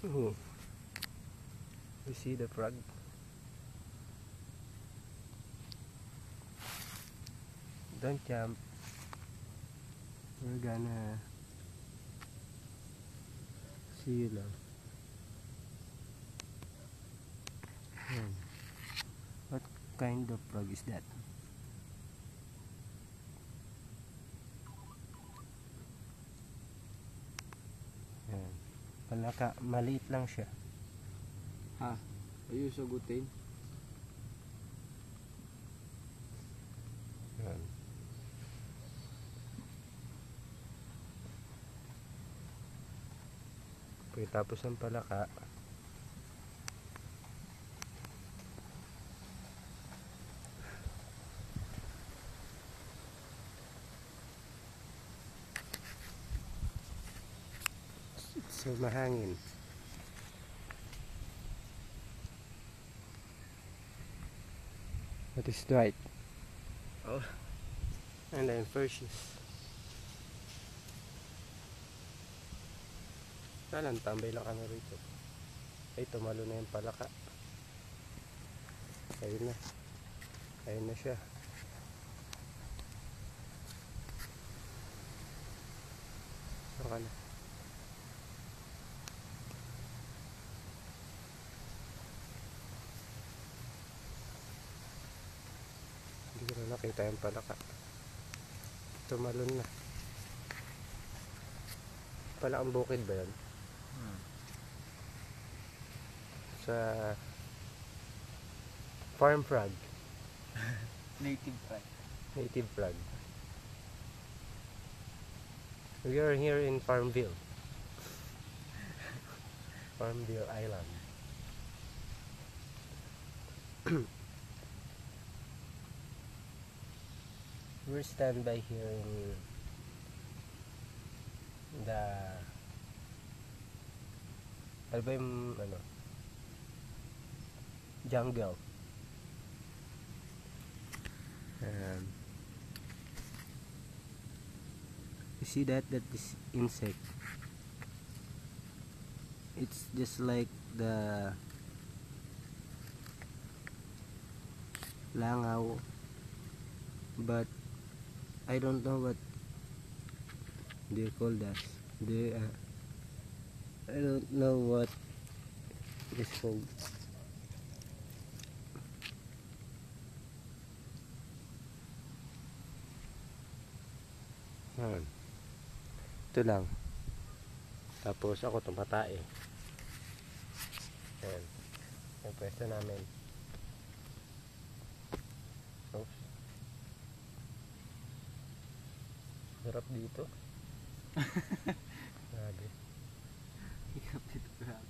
Ooh. You see the frog? Don't jump. We're gonna see you now. What kind of frog is that? Yan. Palaka, maliit lang siya. Ha? Are you sagutin? Yan. Pagkatapos ng palaka, so mahangin. That is right. Oh. And then Perseus. Kalan, tambay lang kami rito. Ay, tumalo na yung palaka. Ayun na. Ayun na siya. Saka na. Hindi ko na nakita yung palaka. Tumalon na. Palakang bukid ba yan? Sa farm frog. Native frog. Native frog. We are here in Farmville. Farmville Island. We're standby here in the ano ba yung ano? Jungle. You see that this insect, it's just like the langaw, but I don't know what do you call that. I don't know what it's called. Ito lang. Tapos ako tumatae. Ayan. Yung pwesto namin. Oops. Sarap dito. Grabe. Ikapit frog.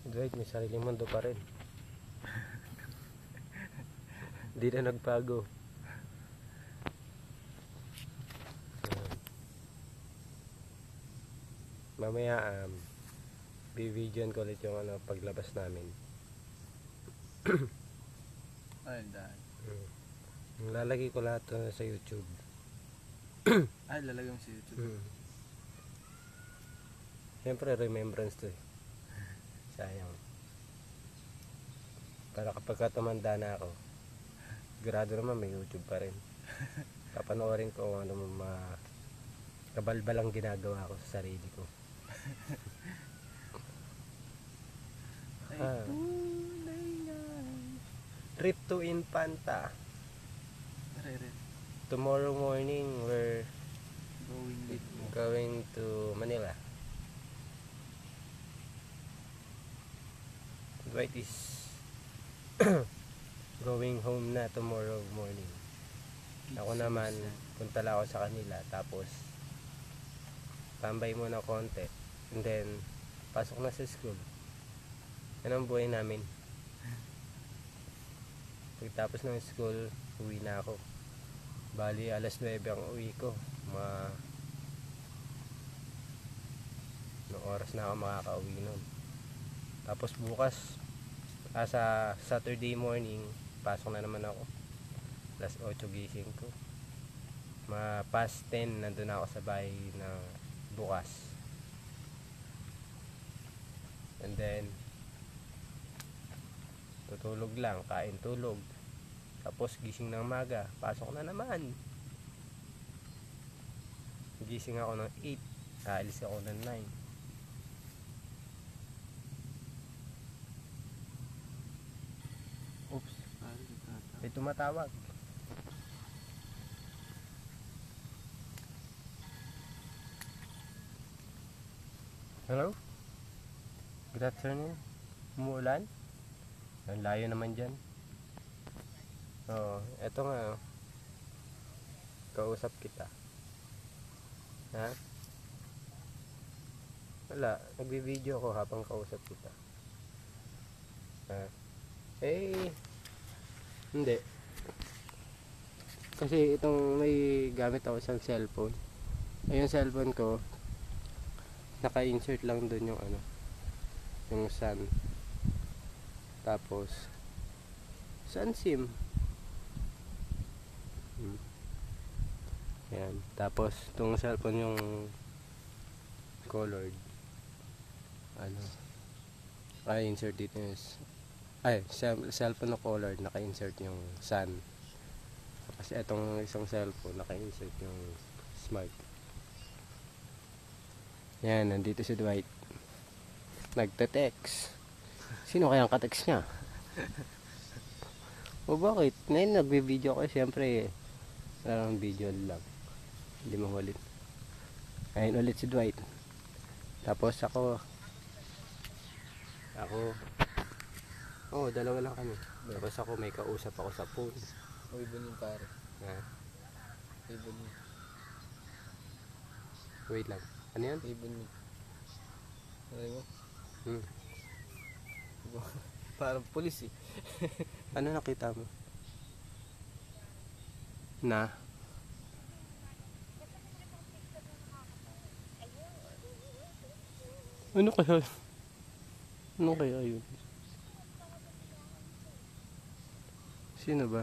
Dwight, may sariling mundo pa rin. Hindi na nagbago. Mamaya bibidyoan ko ulit yung ano, paglabas namin. Ayun dahil. Lalagay ko lahat sa YouTube. Ay, lalagay mo sa YouTube. Siyempre remembrance to eh. Sayang. Para kapag tumanda na ako, sigurado naman may YouTube pa rin. Papanoorin ko ano mga kabalbalang ginagawa ko sa sarili ko. Trip to Infanta. Tomorrow morning we're going to Manila. Dwight is going home na tomorrow morning. Ako naman, punta lang ako sa kanila. Tapos, tambay muna konti. And then, pasok na sa school. Yan ang buhay namin. Pagtapos ng school, uwi na ako. Bali, alas 9 ang uwi ko. Noong oras na ako makaka-uwi nun. Tapos bukas, sa Saturday morning, pasok na naman ako. Alas 8 gising ko. past 10 nandun ako sa bahay na bukas. And then tutulog lang, kain, tulog. Tapos gising ng umaga, pasok na naman. Gising ako ng 8, aalis ako ng 9. Oops. May tumatawag. Hello? Good afternoon. Umuulan? Ang layo naman dyan. Oo, eto nga. Kausap kita. Ha? Wala, nagbi-video ako habang kausap kita. Ha? Eh, hindi. Kasi itong may gamit ako sa cellphone. Ay, yung cellphone ko, naka-insert lang dun yung ano, yung sun. Tapos, sun sim. Yan. Tapos, itong cellphone yung colored. Ano, naka-insert dito yung cellphone na colored, naka-insert yung sun. Kasi itong isang cellphone, naka-insert yung smart. Yan, nandito si Dwight. Nagte-text. Sino kayang ka-text niya? O bakit? Ngayon nagbe-video ko, siyempre parang video lang. Hindi mahulit. Ayun ulit si Dwight. Tapos ako, dalawa lang kami. Tapos ako may kausap ako sa phone. Uy, bunyin pare. Ha? Uy, bunyin. Wait lang. Ano yan? Uy, bunyin. Aray mo? Hmm. Parang pulis eh. Ano nakita mo? Na? Ano kaya? Ano kaya yun? Sino ba?